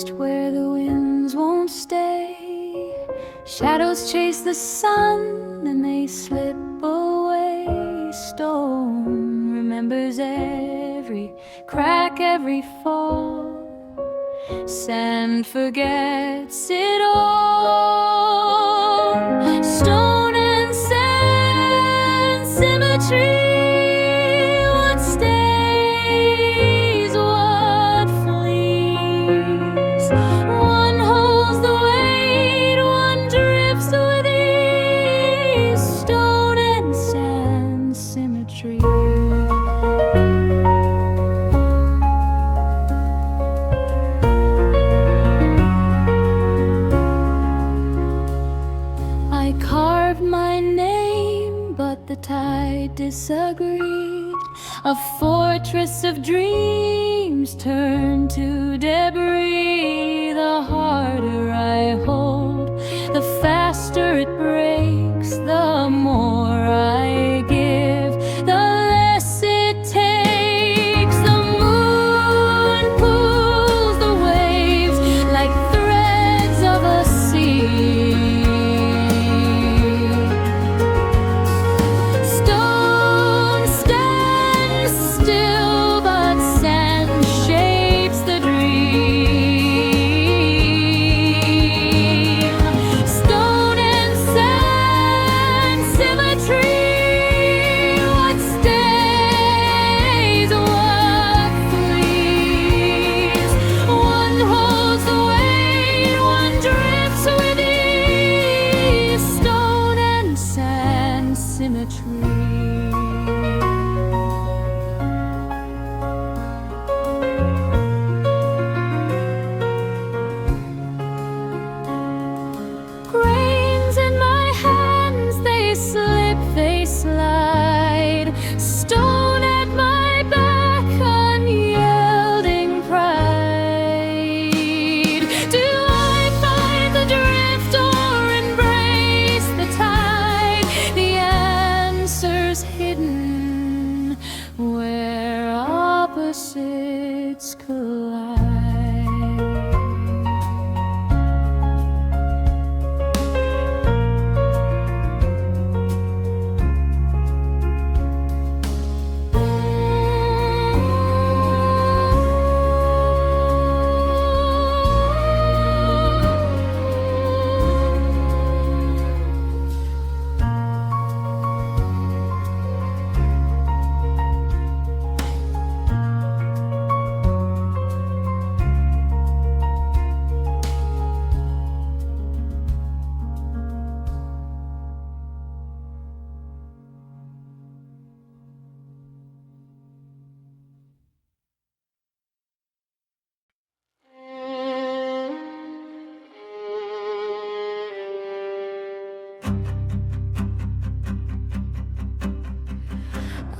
forest where the winds won't stay. Shadows chase the sun and they slip away. Stone remembers every crack, every fall. Sand forgets it all. Stone and sand symmetry. What stays, what flees. One holds the weight, one drifts with ease. Stone and sand symmetry. I carved my name, but the tide disagreed. A fortress of dreams turned to debris. The harder I hold, the faster it breaks. The more I give, the less it takes. The moon pulls the waves like threads of a sea. Stone stands still, but sand shapes the dream. Stone and sand symmetry. What stays, what flees. One holds the weight, one drifts with ease. Stone and sand symmetry. Grains in my hands, they slip, they slide. Stone at my back, unyielding pride. Do I fight the drift or embrace the tide? The answer's hidden where opposites collide.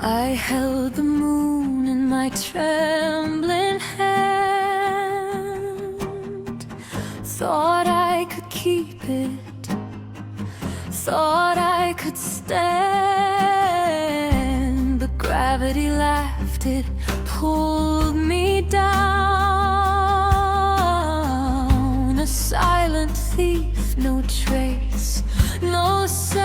I held the moon in my trembling hand. Thought I could keep it, thought I could stand. But gravity laughed, it pulled me down. A silent thief, no trace, no sound.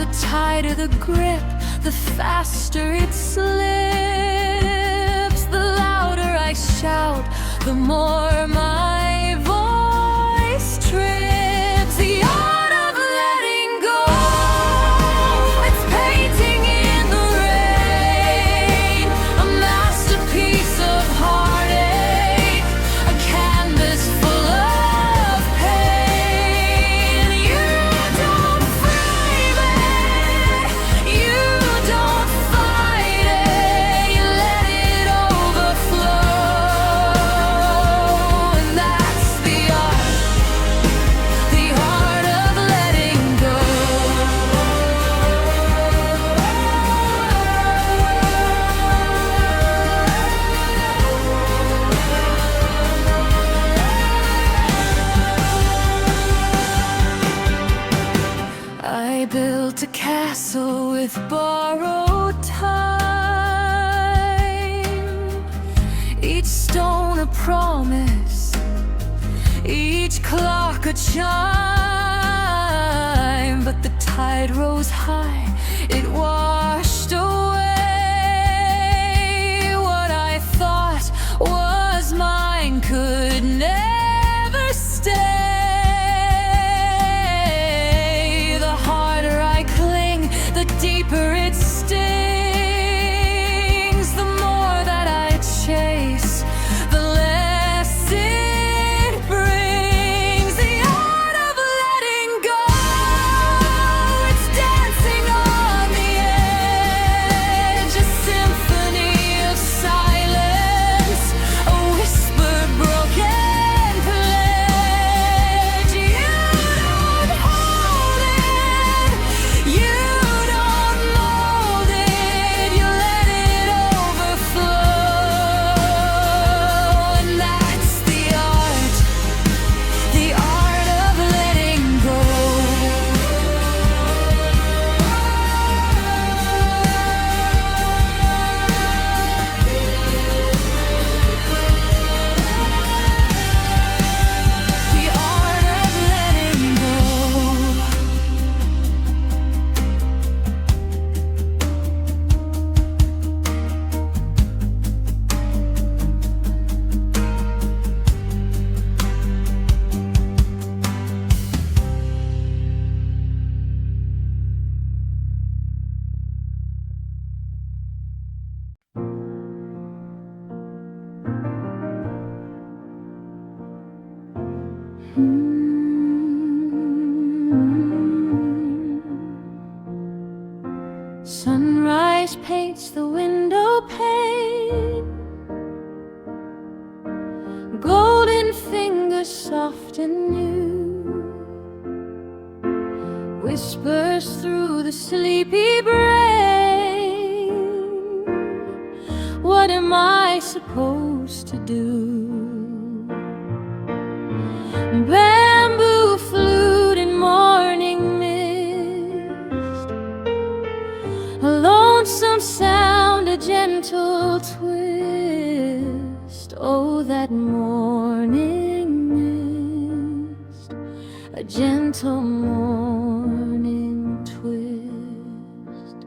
The tighter the grip, the faster it slips. The louder I shout, the more my voice trips. The art of letting go, it's painting in the rain. A masterpiece of heartache, a canvas full of pain. You don't frame it, you don't fight it, you let it overflow. And that's the art of letting go. I built a castle with borrowed time. each stone a promise, each clock a chime. But the tide rose high, it washed away. What I thought was mine could never stay. The harder I cling, the deeper it stings. The more that I chase, the less it brings. The art of letting go, it's dancing on the edge, a symphony of silence, a whispered broken pledge. You don't hold it, you don't mold it, you let it overflow. And that's the art of letting go. The art of letting go. Sunrise paints the window pane, golden fingers soft and new, whispers through the sleepy brain. What am I supposed to do? Bamboo flute and morning mist, a lonesome sound, a gentle twist. Oh, that morning mist, a gentle morning twist.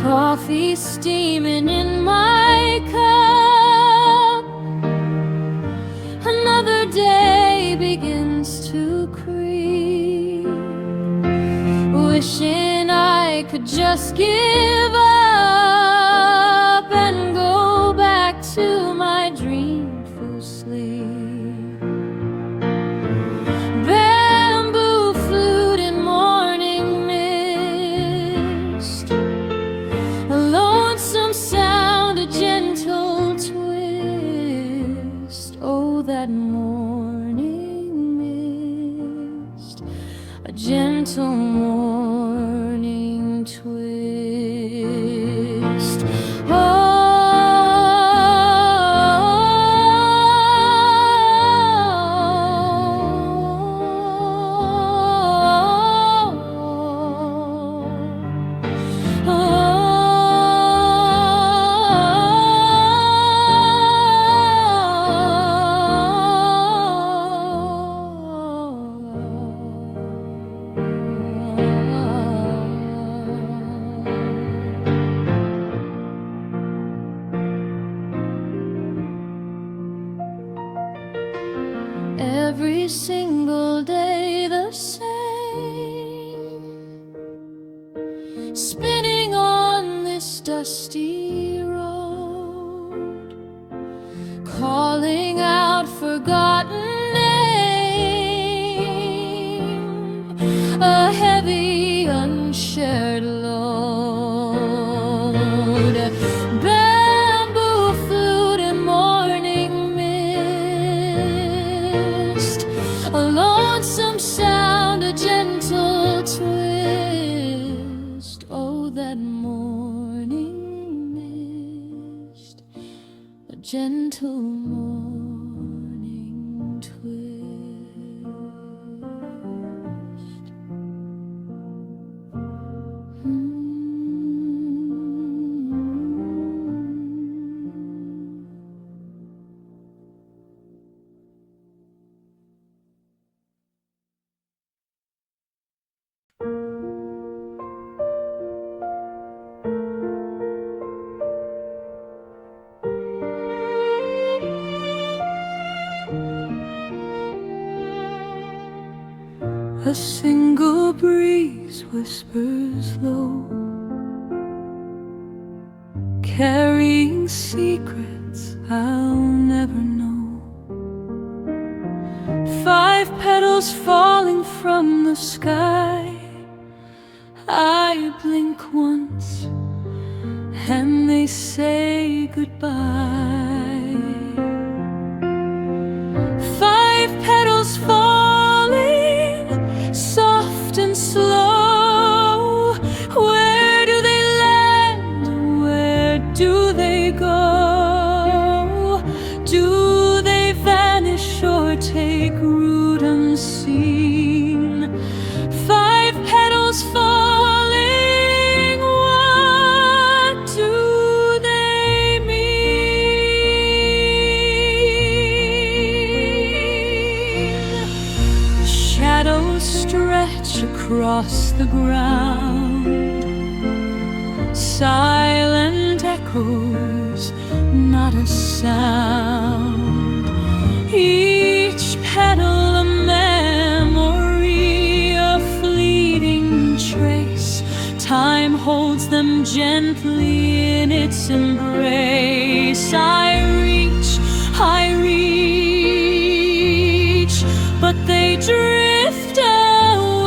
Coffee steaming in my cup, another day begins to creep, wishing I could just give up and go back to my dreamful sleep. Bamboo flute and morning mist, a lonesome sound, a gentle twist. Oh, that morning mist, a gentle morning twist. Every single day the same, spinning on this dusty road, calling out forgotten name, a heavy unshared load. Bamboo flute and morning mist, a lonesome sound, a gentle twist. Oh, that morning mist, a gentle morning twist. A single breeze whispers low, carrying secrets I'll never know. 5 petals falling from the sky. I blink once and they say goodbye. 5 petals falling, soft and slow. Where do they land? Where do they go? Do they vanish or take root unseen? 5 petals falling, what do they mean? Shadows stretch across the ground, silent echoes, not a sound. Each petal a memory, a fleeting trace. Time holds them gently in its embrace. I reach, but they drift away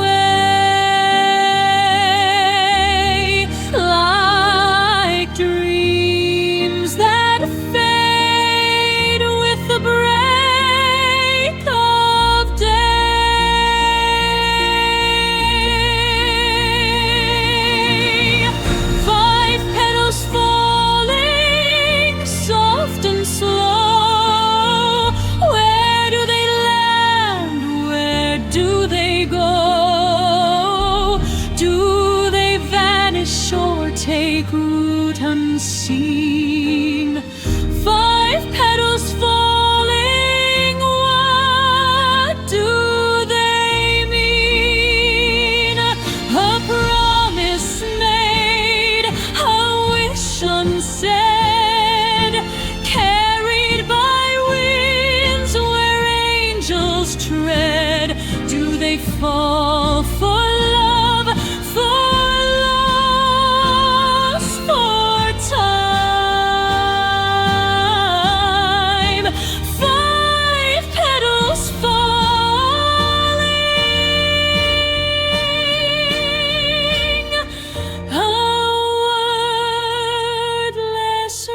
like dreams that fade with the break of day. 5 petals falling, soft and slow. Where do they land? Where do they go? Do they vanish or take root unseen? 5 petals falling, what do they mean? A promise made, a wish unsaid, carried by winds where angels tread. Do they fall for love, for loss, for time? 5 petals falling, a wordless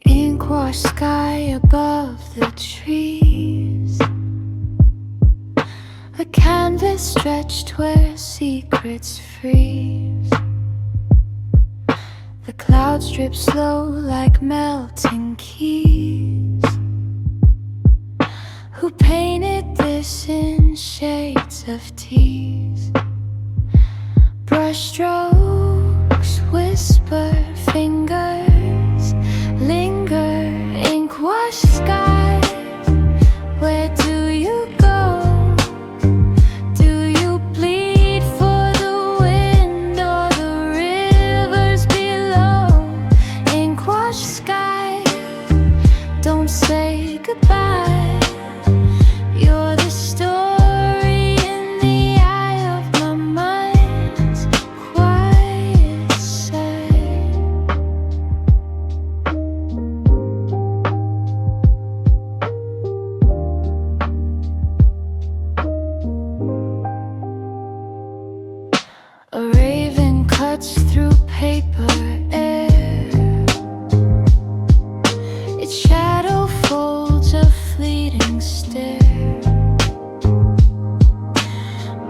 ink wash sky above the trees. A canvas stretched where secrets freeze. The clouds drip slow like melting keys. Who painted this in shades of tease? Brushstrokes whisper, fingers linger, ink wash skies. Where do you go? Do you bleed for the wind or the rivers below? Ink wash sky, don't say goodbye. You're the story in the eye of my mind's quiet side. A raven cuts through paper air. Its shadow folds a fleeting stare.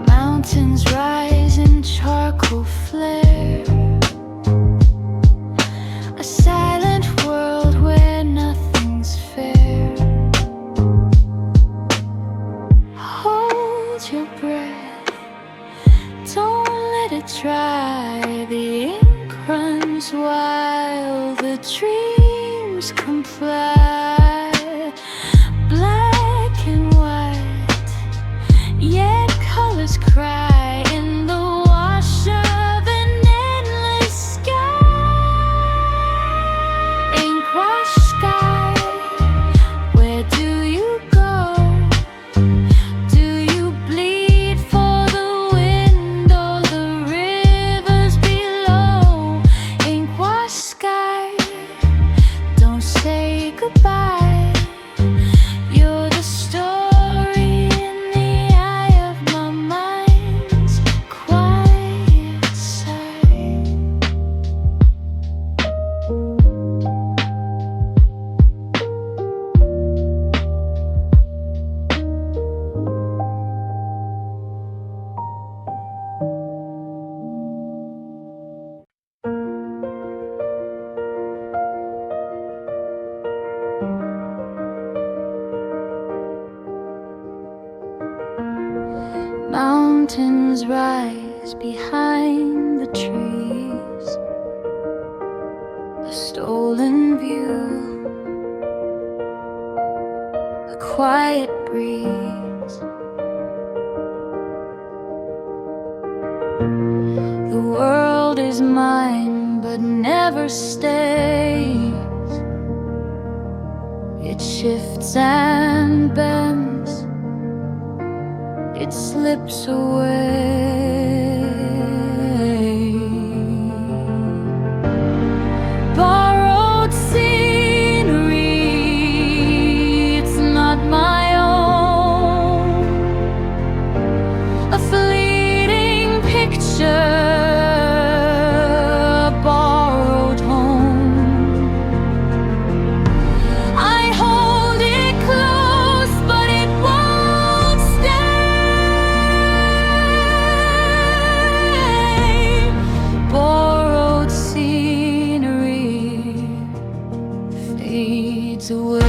Mountains rise in charcoal flare. A silent world where nothing breath. Don't let it dry. The ink runs while the dreams comply. Black and white, yet colors cry in the wash of an endless sky. Ink wash sky, where do you go? Do you bleed for the wind or the rivers below? Ink wash sky, don't say goodbye. You're the story in the eye of my mind's quiet side. Mountains rise behind the trees, a stolen view, a quiet breeze. The world is mine, but never stays. It shifts and bends, it slips away. Borrowed scenery, it's not my own. A fleeting picture, a borrowed home. I hold it close, but it won't stay. Borrowed scenery fades away.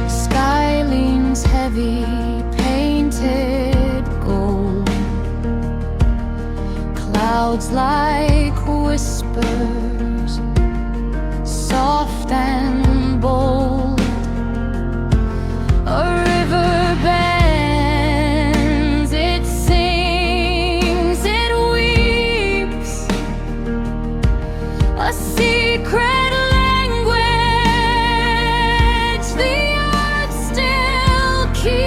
Sky leans heavy, painted gold. Clouds like whispers, soft and bold. A river bends, it sings, it weeps. A secret language the earth still keeps.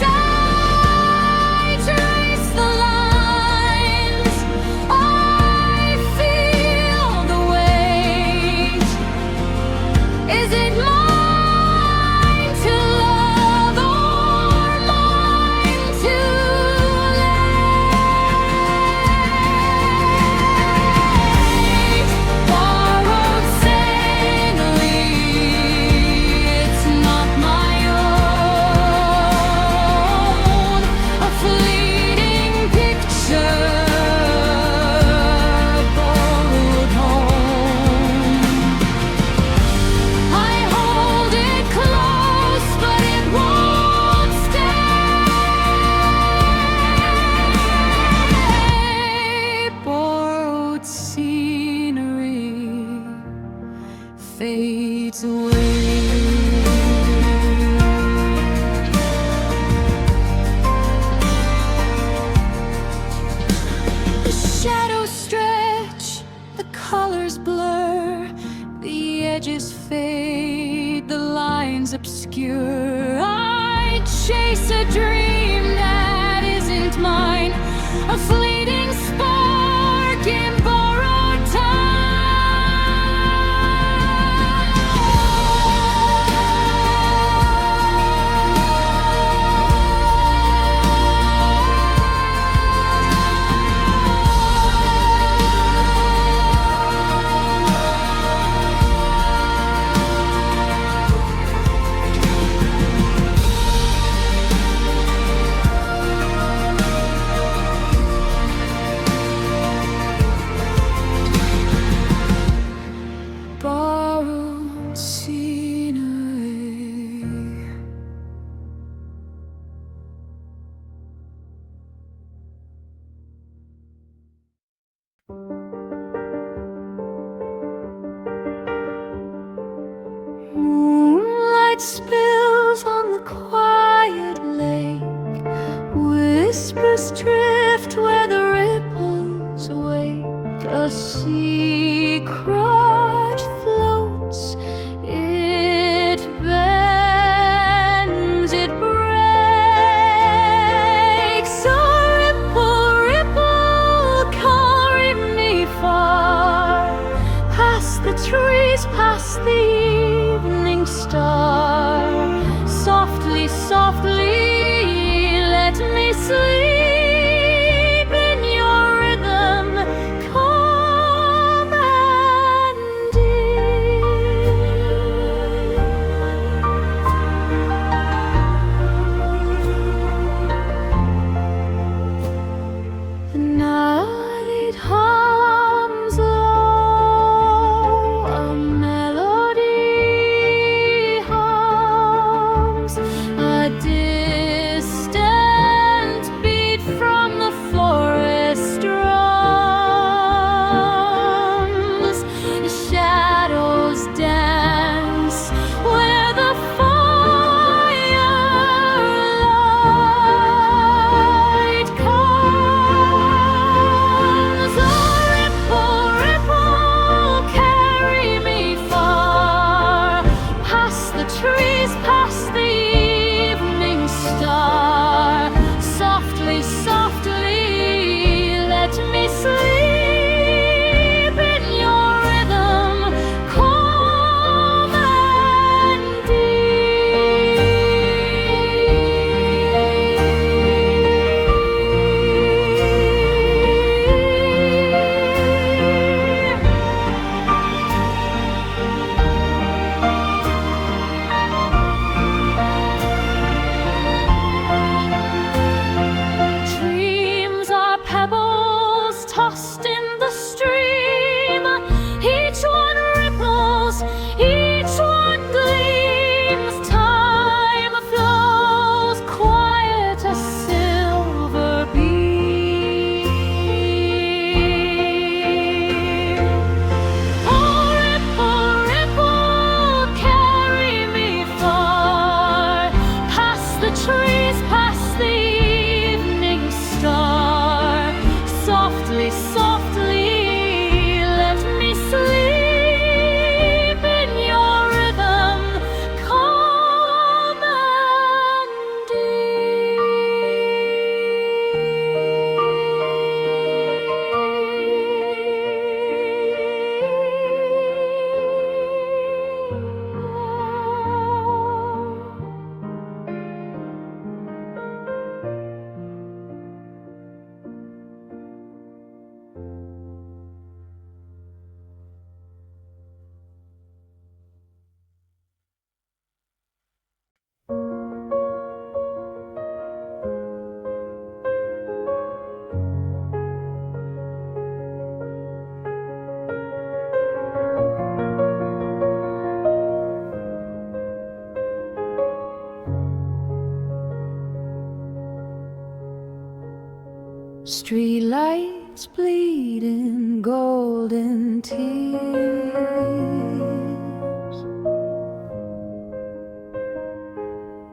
I trace the lines, I feel the weight. Is it mine to love or mine to late? Borrowed scenery, it's not my own. A fleeting picture, borrowed home. I hold it close, but it won't stay. Borrowed scenery fades away. The shadows stretch, the colors blur, the edges fade, the lines obscure. I chase a dream that isn't mine, a fleeting spark in borrowed time. Starlight spills on the quiet lake. Whispers drift where the ripples wake. A sea crotch floats. It bends, it breaks. A ripple, ripple, carry me far. Past the trees, past the evening star. Softly, softly, let me sleep in your rhythm, calm and deep. The night hums low, a melody hums, a distant beat from the forest drums. The shadows dance where the firelight comes. A ripple, ripple, carry me far. Past the trees, past the evening star. Softly, softly, let me sleep in your rhythm, calm and Dreams are pebbles tossed in the stream. Each one ripples, each one gleams. Time flows quiet, a silver beam. Oh, ripple, ripple, carry me far. Past the trees, past the evening star. Softly, softly, let me sleep in your rhythm, calm and street lights bleed in golden tears.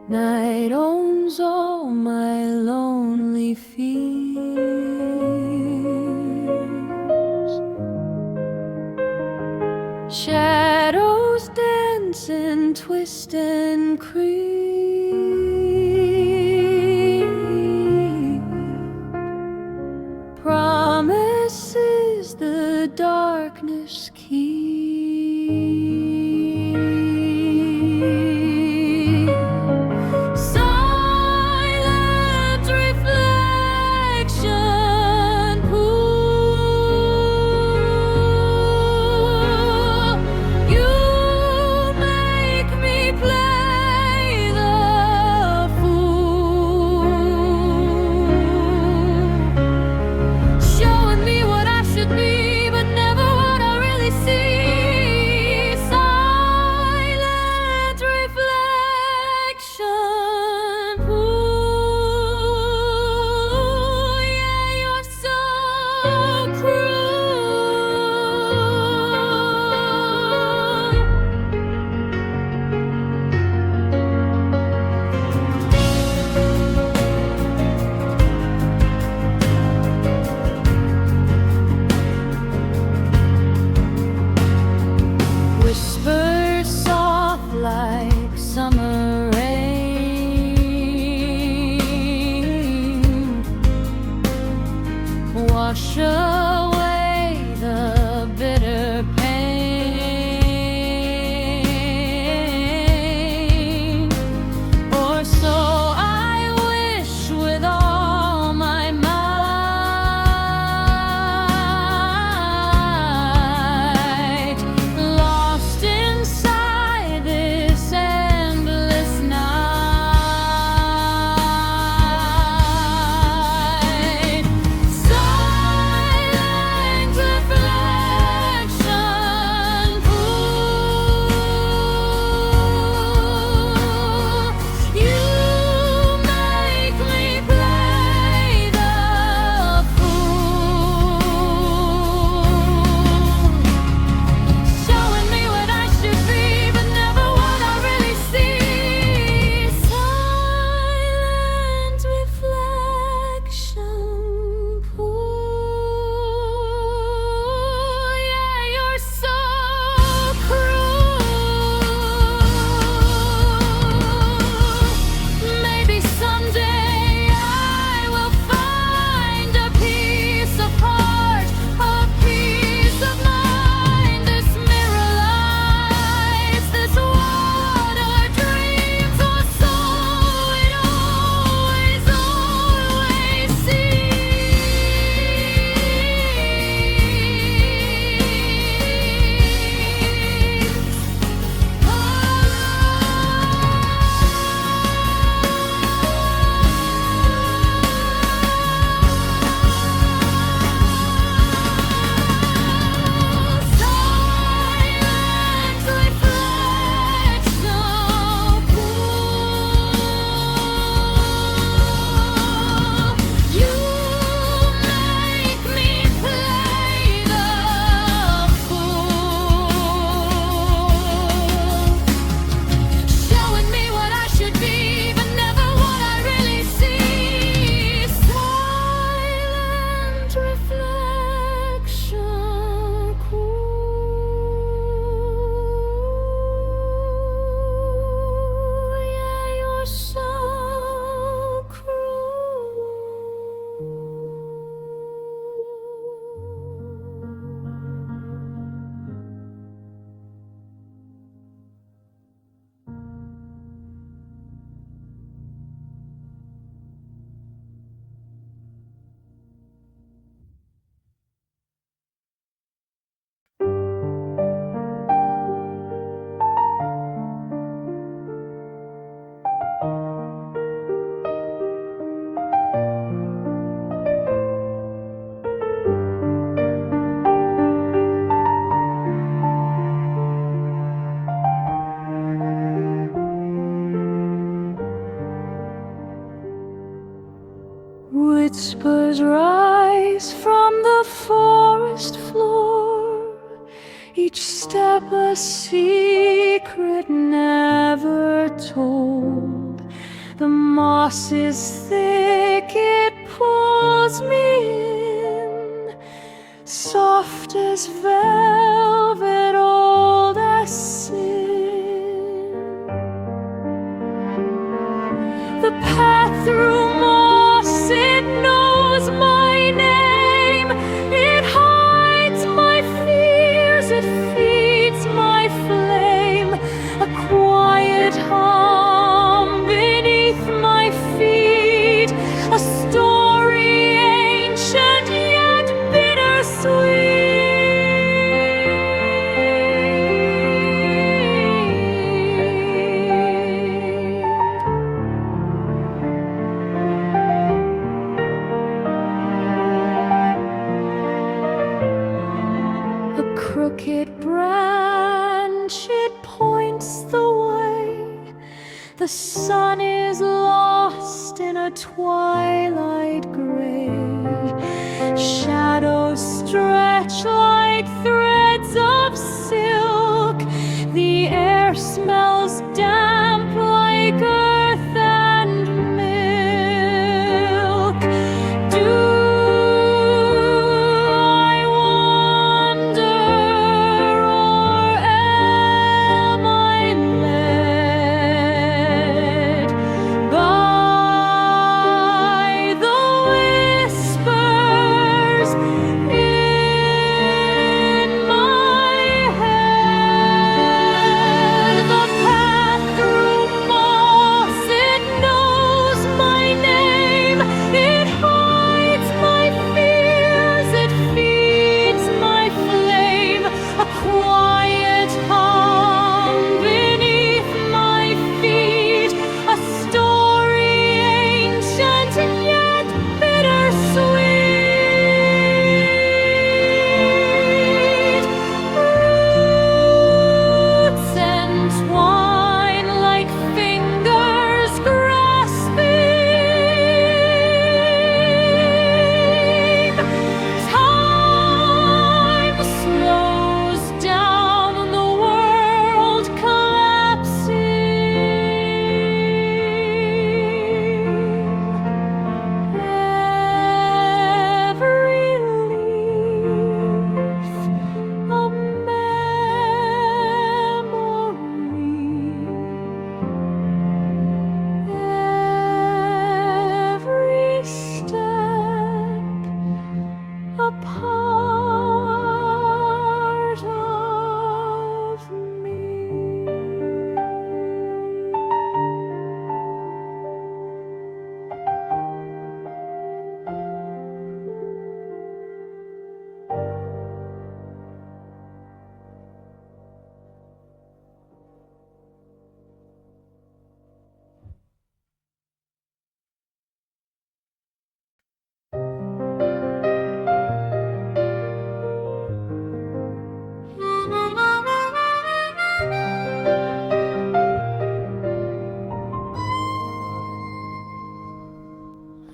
Night owns all my lonely fears. Shadows dance and twist and creep. Promises the darkness keep. Silent reflection pool. You make me play the fool. Showing me what I should be, but never what I really see. each step a secret never told. The moss is thick, it pulls me in, soft as velvet, old as sin. The path through moss, it knows my name. It hides my fears, it feeds my flame. A quiet hum beneath my feet, a story ancient yet bittersweet. A crooked branch, it points the way. The sun is lost in a twilight gray. Shadows stretch like threads of silk. The air smells damp like earth and milk. Do I wander, or am I led by the whispers in my head? The path through moss, it knows my name. It hides my fears, it feeds my flame. A quiet hum beneath my feet, a story ancient yet bittersweet. Roots entwine like fingers grasping. Time slows down, the world collapsing. Every leaf a memory, every step a part of me.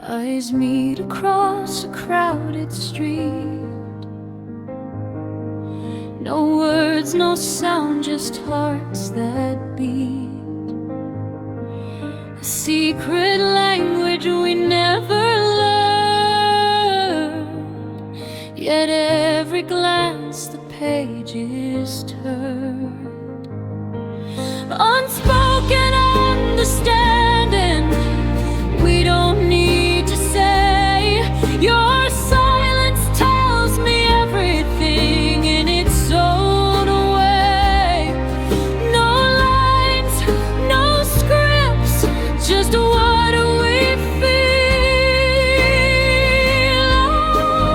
Eyes meet across a crowded street. No words, no sound, just hearts that beat. A secret language we never learned. Yet every glance the page is turned. Unspoken understanding, we don't need to say. Your silence tells me everything in its own way. No lines, no scripts, just what we feel.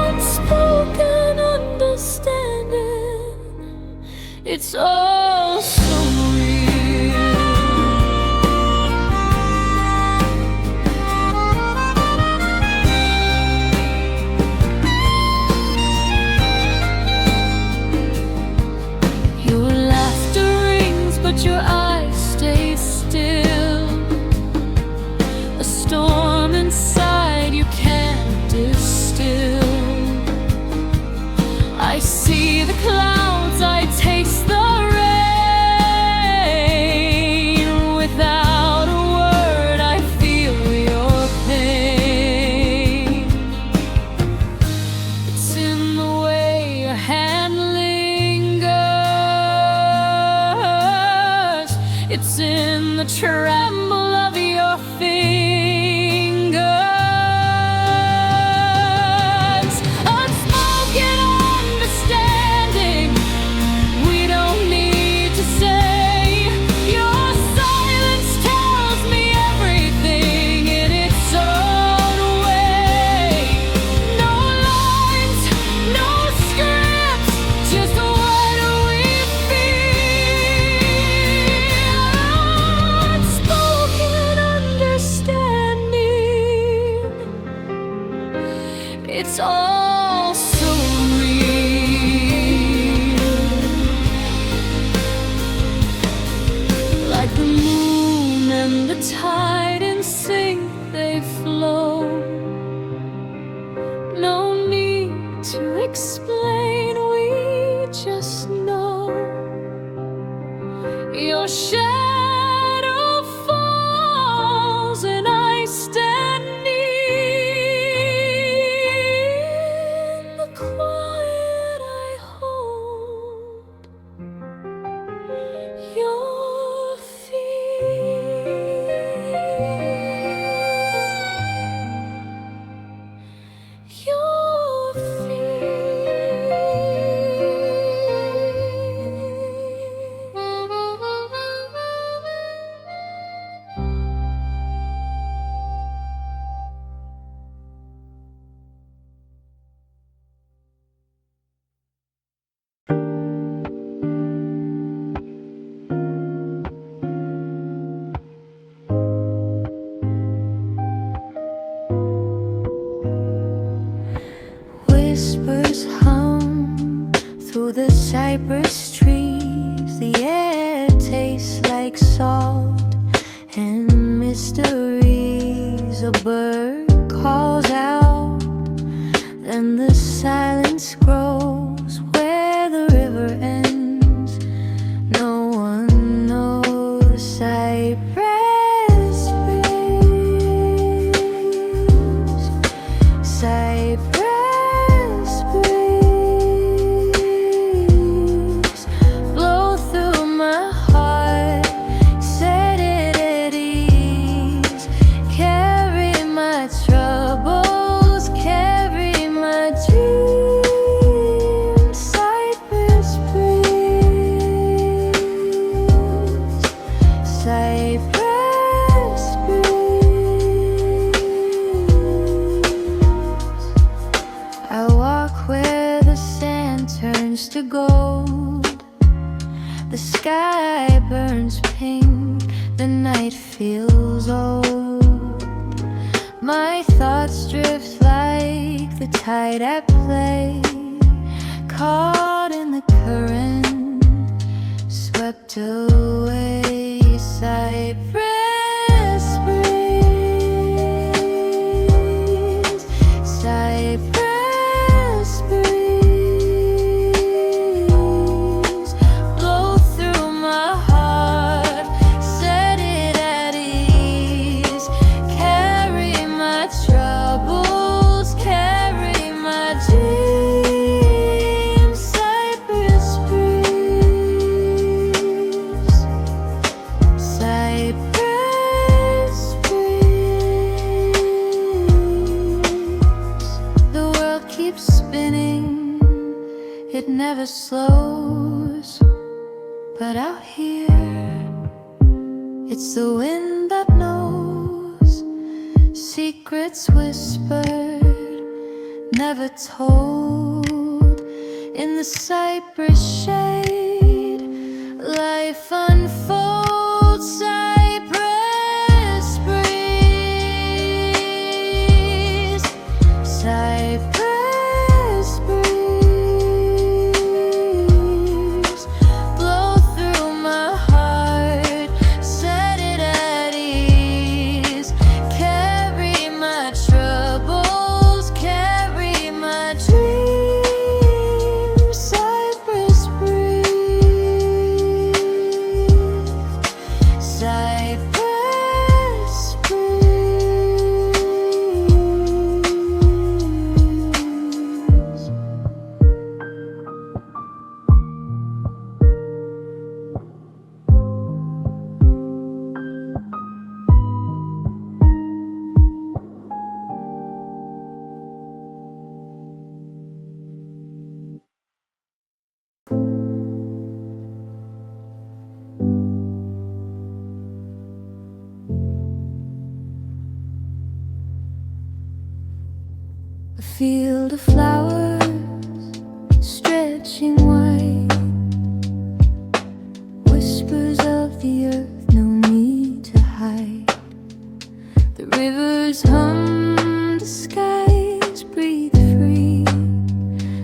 Unspoken understanding, it's all so real. Your laughter rings, but your eyes stay still. A storm inside you can't distill. I see the clouds, I take It's in the tremble of your fingers. Unspoken understanding, we don't need to say. Your silence tells me everything in its own way. No lines, no scripts, just what we feel. Unspoken understanding, it's all so real. Like the moon and the tide in sync, they flow. No need to explain, we just know. Your shadow falls and I stand in the quiet. I hold your feet. Your whispers hum through the cypress trees. The air tastes like salt and mysteries. A bird calls out, then the silence grows where the river ends. No one knows. Cypress breeze, cypress breeze, blow through my heart, set it at ease. Carry my troubles, carry my dreams. Cypress breeze, cypress breeze. I walk where the sand turns to gold. The sky burns pink, the night feels old. My thoughts drift like the tide at play, caught in the current, swept away. Cypress breeze, cypress breeze, blow through my heart, set it at ease. Carry my troubles, carry my dreams. Cypress breeze, cypress breeze. The world keeps spinning, it never slows. But out here, it's the wind that knows. Secrets whispered, never told. In the cypress shade, life unfolds. Cypress breeze, cypress breeze, blow through my heart, set it at ease. Carry my troubles, carry my dreams. Cypress breeze, field of flowers stretching wide, whispers of the earth, no need to hide. The rivers hum, the skies breathe free.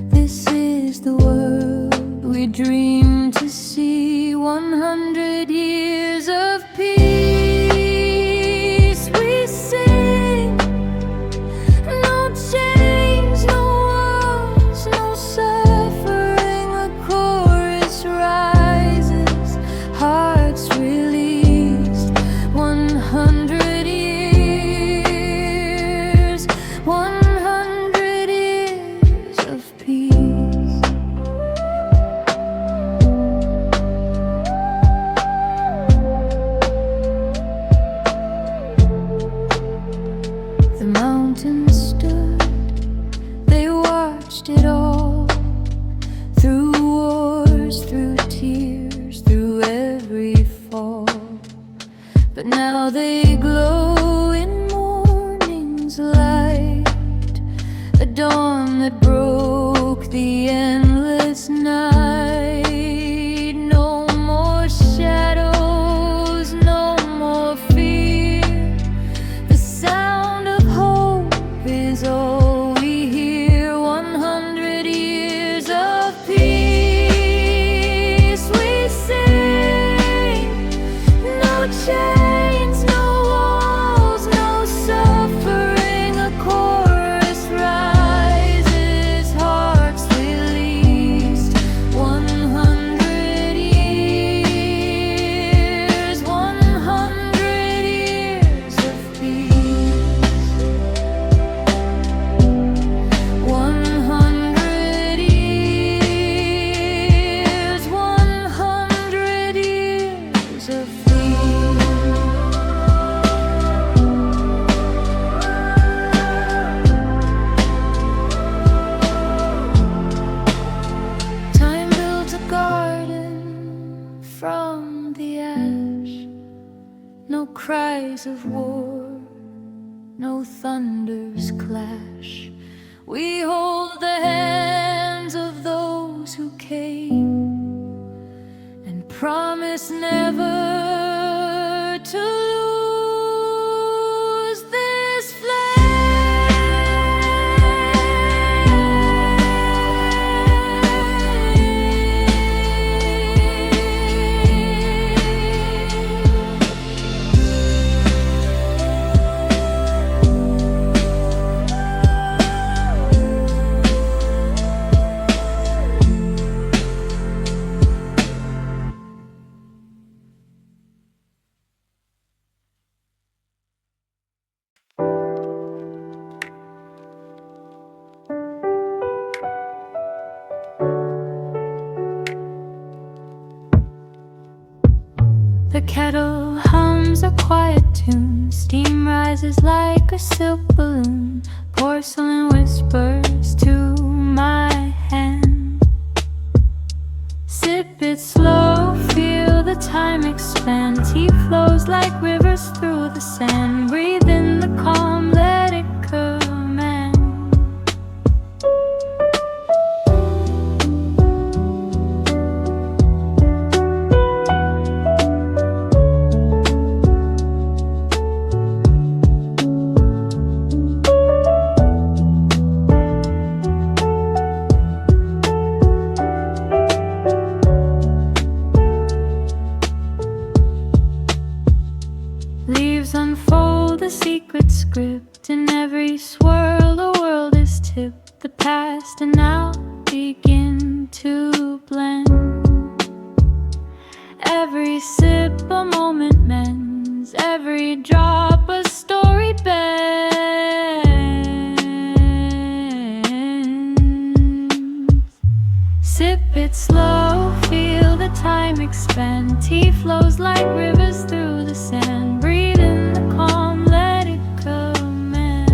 This is the world we dream to see. 100 years of peace we sing. No chains, no walls, no suffering. A chorus rises, hearts released. 100 years, 100 years of peace. The mountains stood, they watched it all, through wars, through tears, through every fall. But now they glow in morning's light, a dawn that broke the endless night. No more shadows, no more fear. The sound of hope is all we hear. 100 years of peace we sing. No chains, no walls, no suffering. A chorus rises, hearts released. 100 years, 100 years of peace. 100 years, 100 years of peace. Time built a garden from the ash. No cries of war, no thunders clash. We hold the hands of those who came and promise never to lose this The kettle hums a quiet tune. Steam rises like a silk balloon. Porcelain whispers to my hand. Sip it slow, feel the time expand. Tea flows like rivers through the sand. Breathe in the calm, let it command. Leaves unfold a secret script. In every swirl a world is tipped. The past and now begin to blend. Every sip a moment mends. Every drop a story bends. Sip it slow, feel the time expand. Tea flows like rivers through the sand. Breathe in the calm, let it command.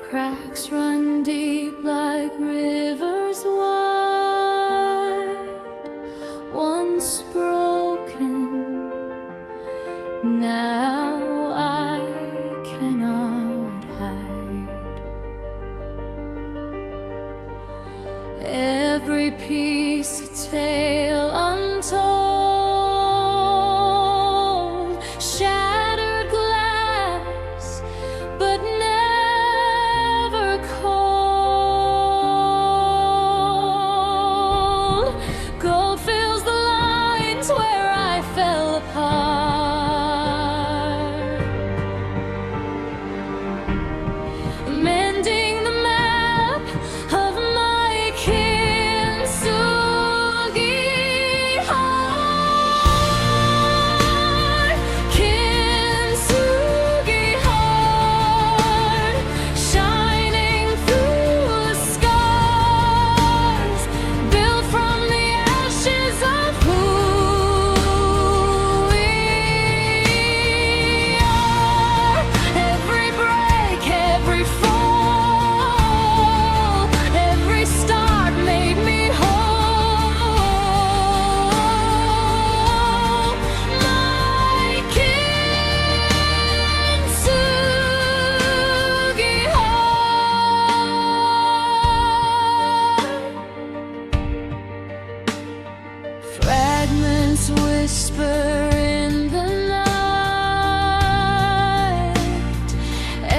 cracks run deep like rivers wide, once broken, now I cannot hide. Every piece a tale untold, shattered glass, but never cold. Gold fills the lines where I fell apart, mending the map of my Kintsugi heart. Kintsugi heart, shining through the scars, built from the ashes of who we are. Every break, every fall, every start made me whole. My Kintsugi heart. Fragments whisper in the night,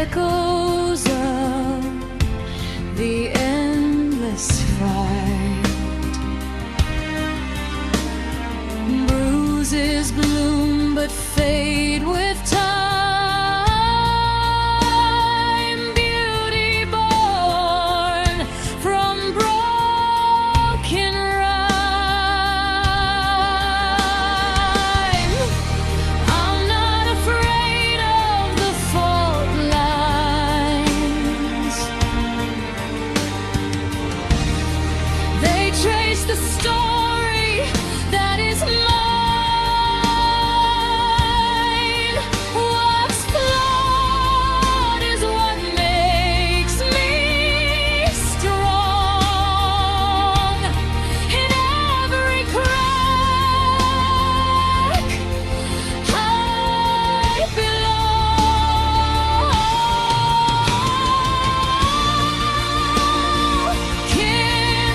echoes of the endless fight. Bruises bloom but fade with time. Beauty born from broken rhyme. I'm not afraid of the fault lines. They trace the story that is mine. What's flawed is what makes me strong. In every crack, I belong.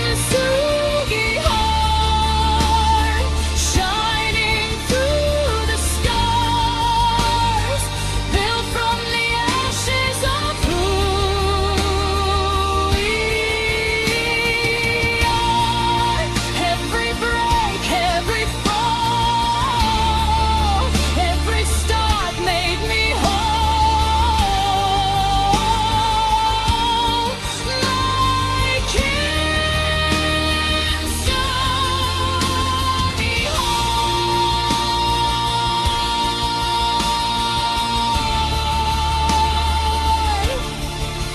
Kintsugi heart, shining through the scars, built from the ashes of who we are. Every break, every fall, every start made me whole. My Kintsugi heart.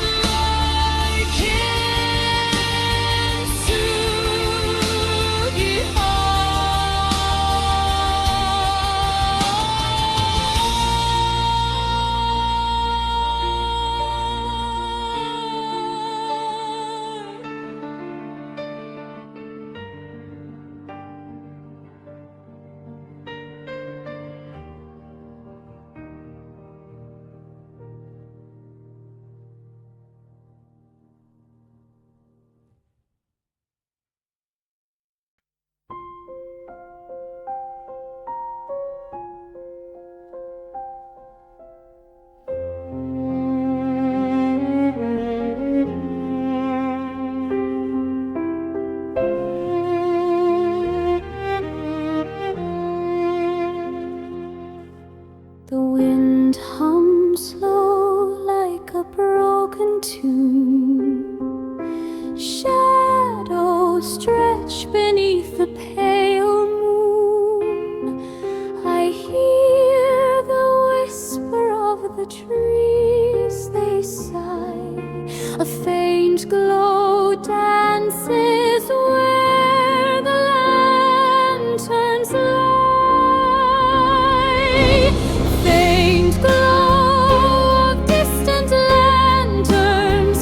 My Kintsugi The wind hums low like a broken tune. Shadows stretch beneath the pale moon. I hear the whisper of the trees, they sigh. A faint glow dances where the lanterns lie. Faint glow of distant lanterns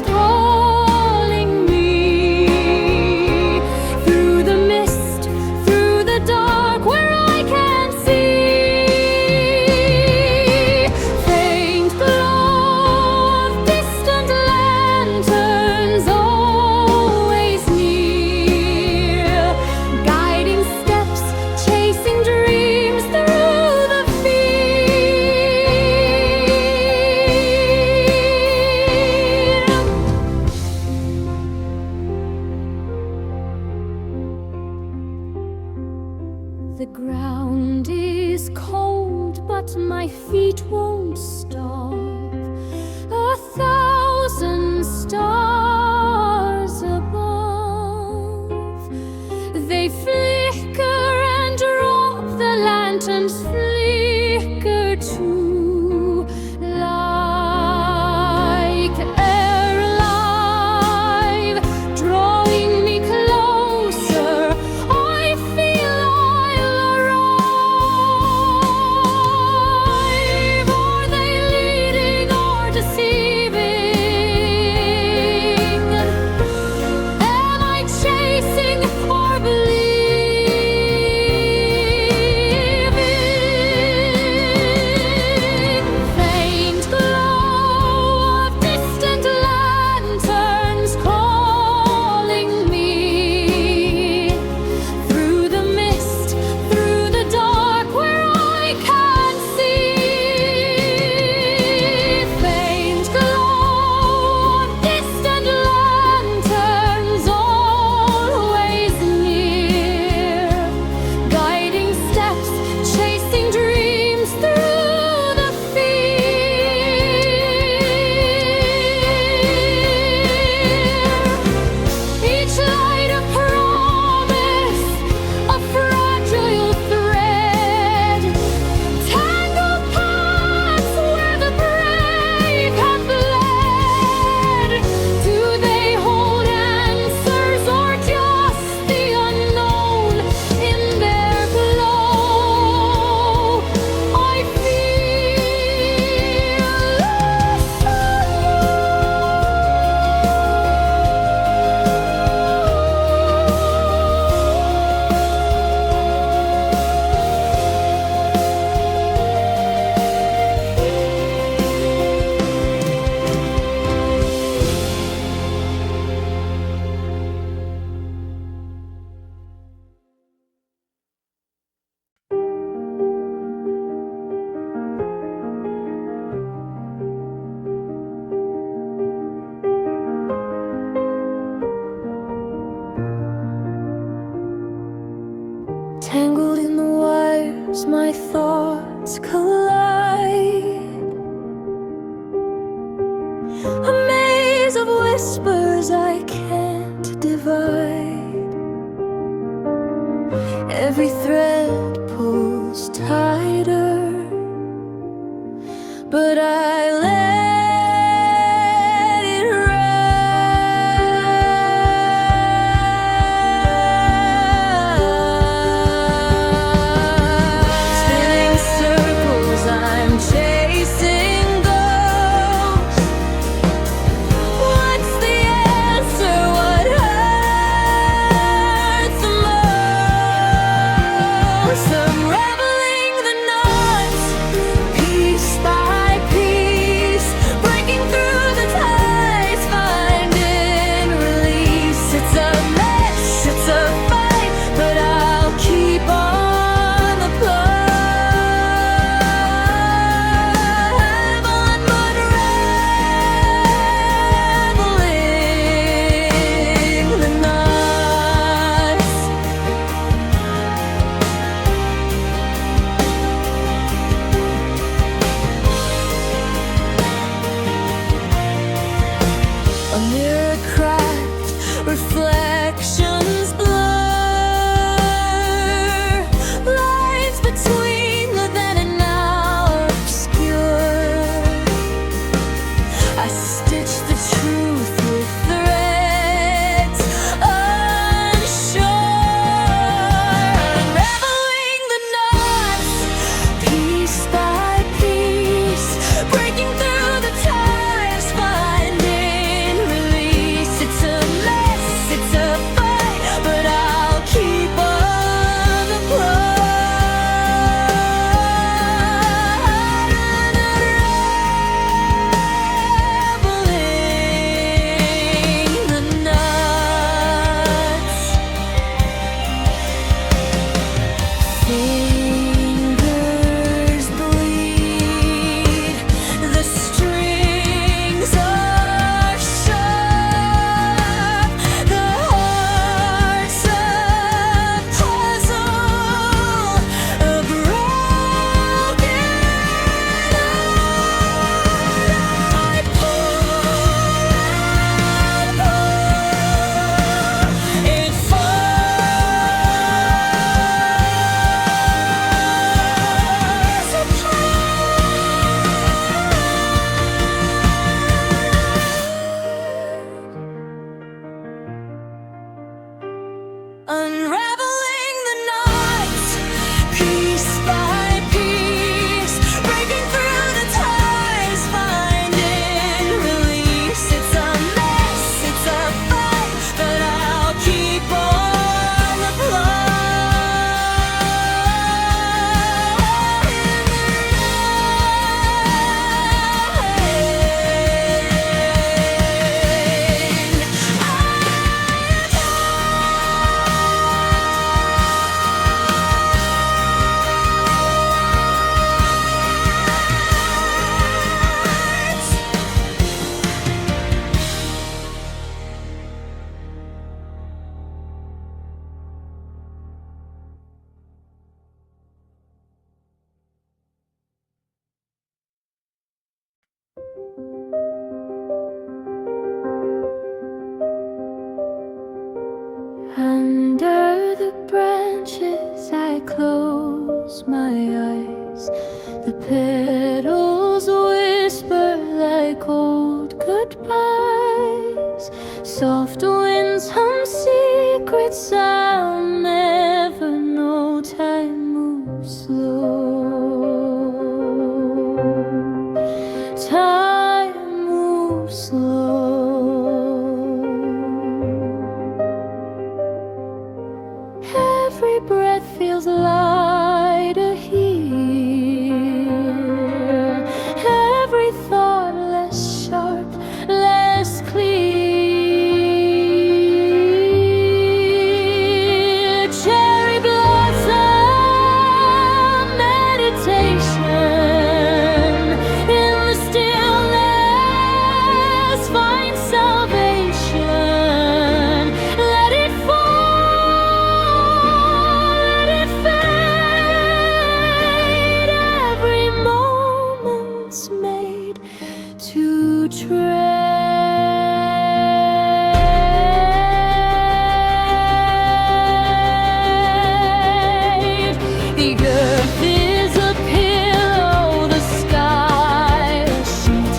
my thoughts collide. A maze of whispers I can't divide. Every thread pulls tighter, but I let it ride. Spinning circles, I'm chasing ghosts. What's the answer? What hurts the most? Unraveling the knots, piece by piece, breaking through the ties, finding release. It's a mess, it's a fight, but I'll keep on the climb, unraveling the knots. A mirror cracked, reflections blur. Lines between the then and now obscure. I stitch the truth with threads unsure. Unraveling the knots, piece by piece, breaking through the ties, finding release. It's a mess, it's a fight, but I'll keep on the climb, unraveling the knots. Fingers bleed, the strings are sharp, the heart's a puzzle, a broken I pull and pull, it falls apart. Unraveling the knots, piece by piece, breaking through the ties, finding release. It's a mess, it's a fight, but I'll keep on the Under the branches I close my eyes. The petals whisper like old goodbyes. Soft winds hum secrets I'll never know. Time moves slow. Time moves slow. Every breath feels lighter here. Every thought less sharp, less clear. trade. The earth is a pillow, the sky a sheet,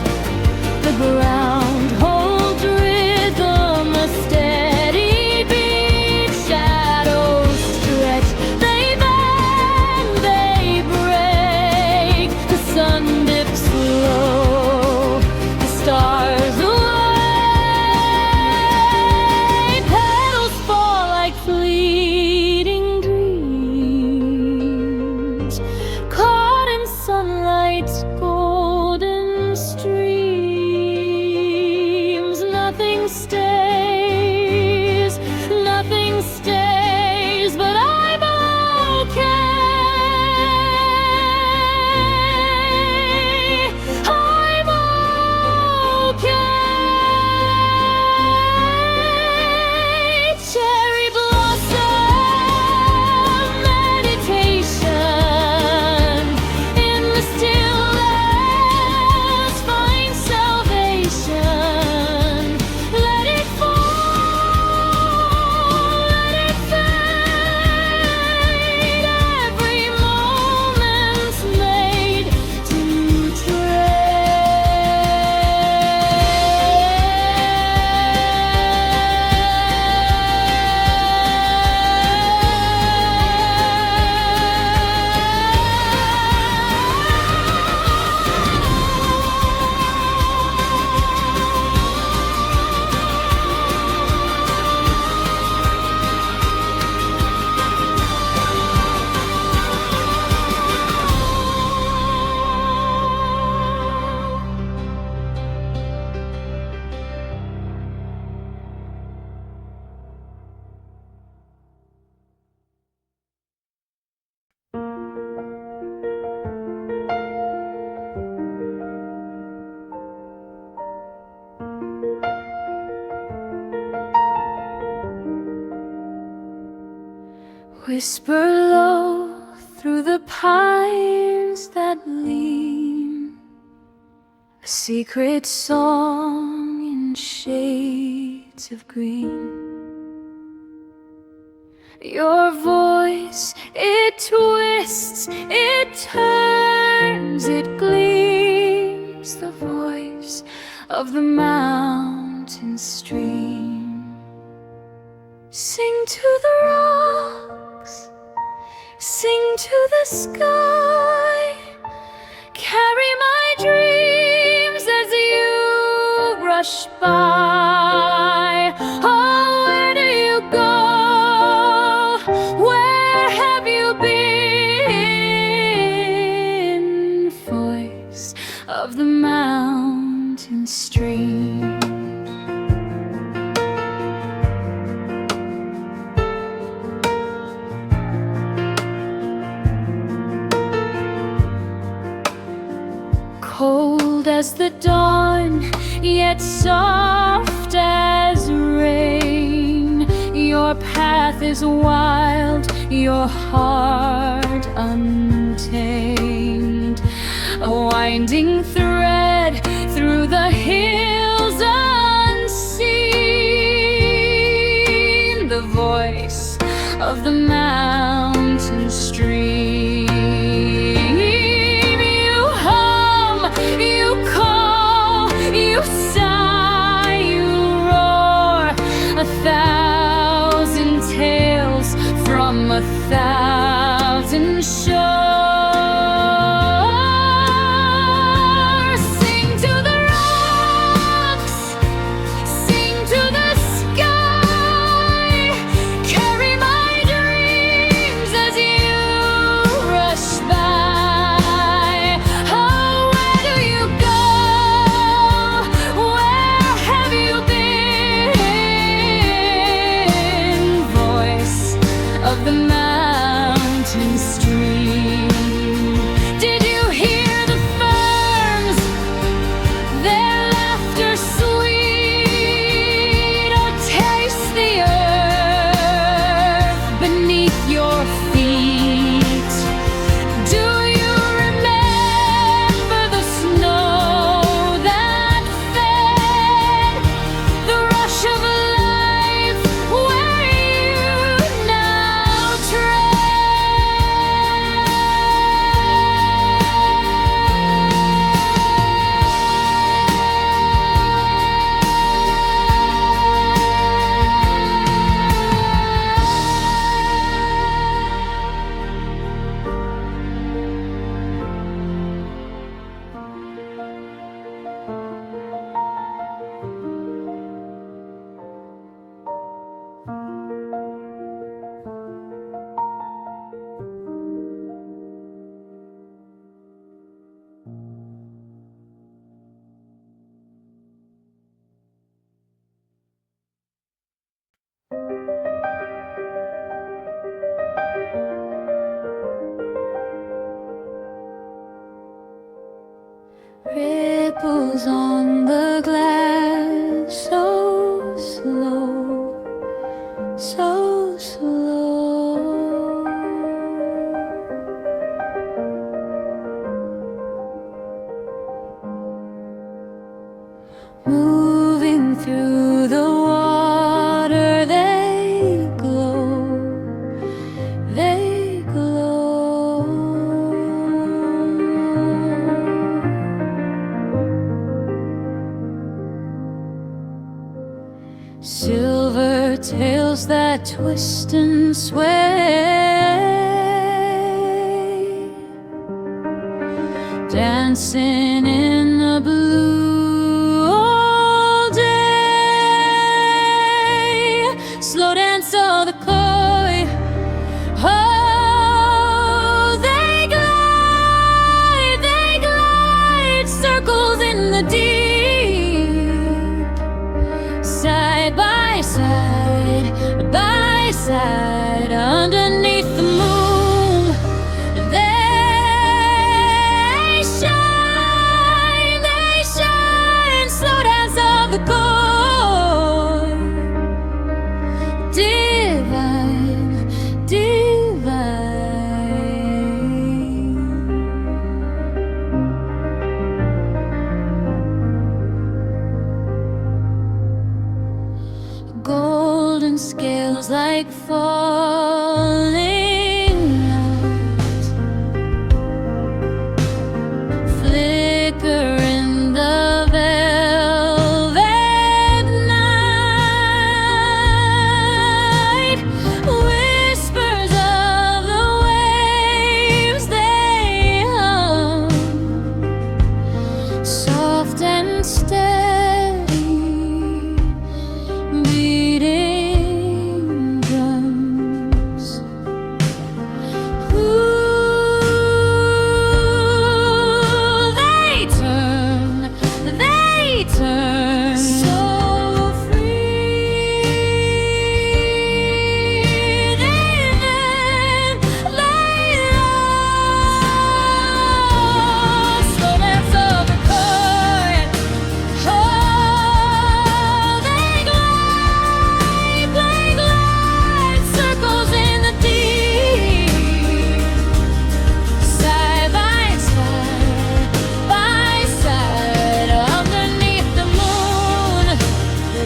the ground holds rhythm, a steady beat. Shadows stretch, they bend, they break. The sun dips low, the stars away. Petals fall like fleeting dreams, caught in sunlight's golden streams. Nothing stays, nothing stays, but I'm okay. I'm okay. Cherry blossom meditation, in the stillness find salvation. Let it fall, let it fade. Every moment's made to whisper low through the pines that lean, a secret song in shades of green. Your voice, it twists, it turns, it gleams, the voice of the mountain stream. Sing to the rocks, sing to the sky, carry my dreams as you rush by. Oh, where do you go? Where have you been? Voice of the mountain stream. Cold as the dawn, yet soft as rain. Your path is wild, your heart untamed. A winding thread through the hills unseen. The voice of the mountain stream. You sigh, you roar, 1,000 tales from 1,000 shores. Sing to the rocks, sing to the sky, carry my dreams as you rush by. Oh, where do you go? Of the mountain the glass so slow, so slow. Moving through the water, they glow, they glow. Silver tails that twist and sway, dancing in the blue all day. Slow dance of the koi. Oh, they glide, circles in the deep, side by side, underneath the moon. They shine, slow dance of the koi. Divine, divine. Golden scales like falling out, flicker in the velvet night. Whispers of the waves, they hum, soft and steady, beating drums. Ooh, they turn so free. Then lay low, slow dance of the koi. Oh, they glide, circles in the deep, side by side, underneath the moon.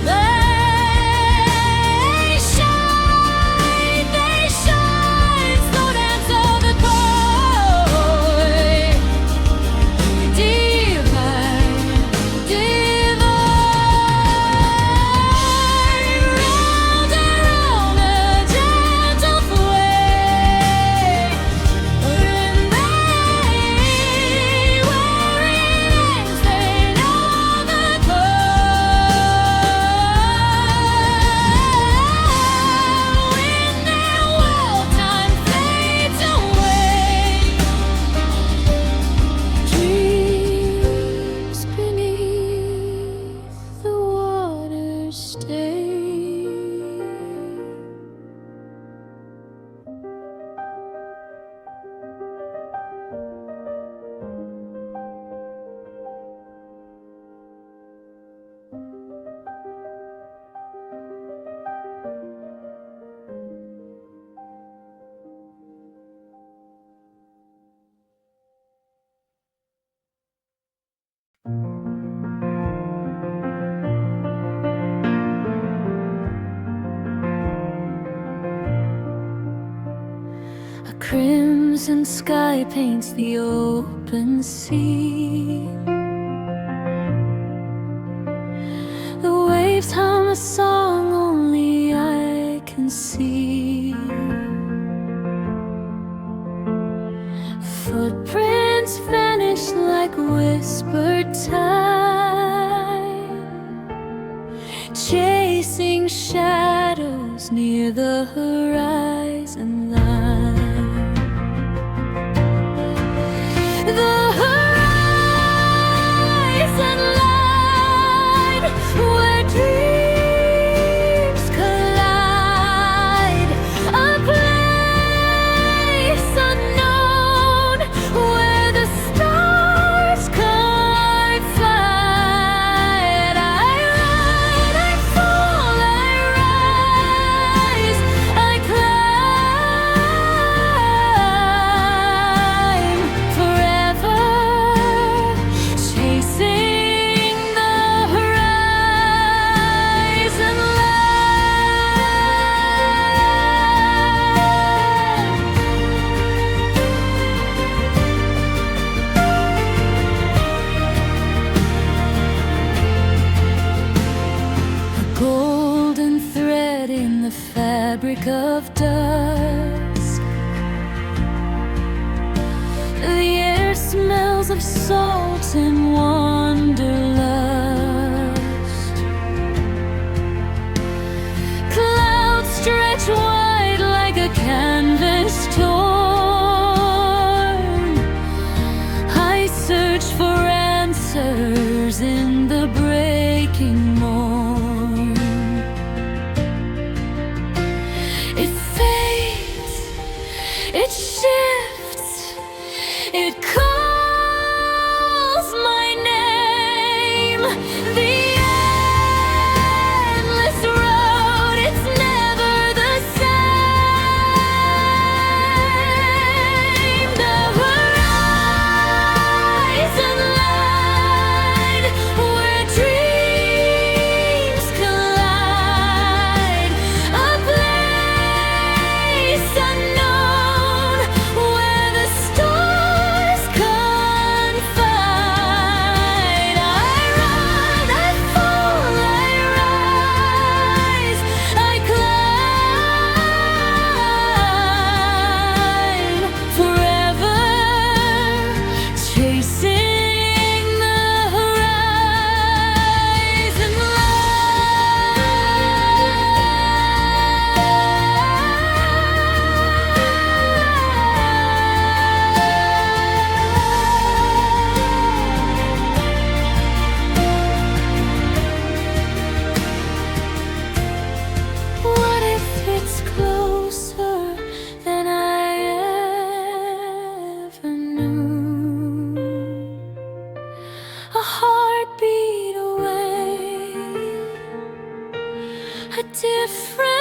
They shine, slow dance of the koi. Divine, divine, round and round a gentle sway. When they know the when their wartime fades away, dreams beneath the water stay. A crimson sky paints the open sea. The waves hum a song only I can see. Footprints vanish like whispered time, chasing shadows near the horizon line. The horizon line, where dreams collide, a place unknown where the stars collide. the fabric of dusk. The air smells of salt and wanderlust. Clouds stretch wide like a canvas torn. I search for answers in the breaking morn. It fades, it shifts, it calls my name. The endless road, it's never the same. The horizon line where dreams collide. A place unknown where the stars confide. I run, I fall, I rise, I climb, forever chasing the horizon line. What if it's closer than I ever knew? A heartbeat away, a different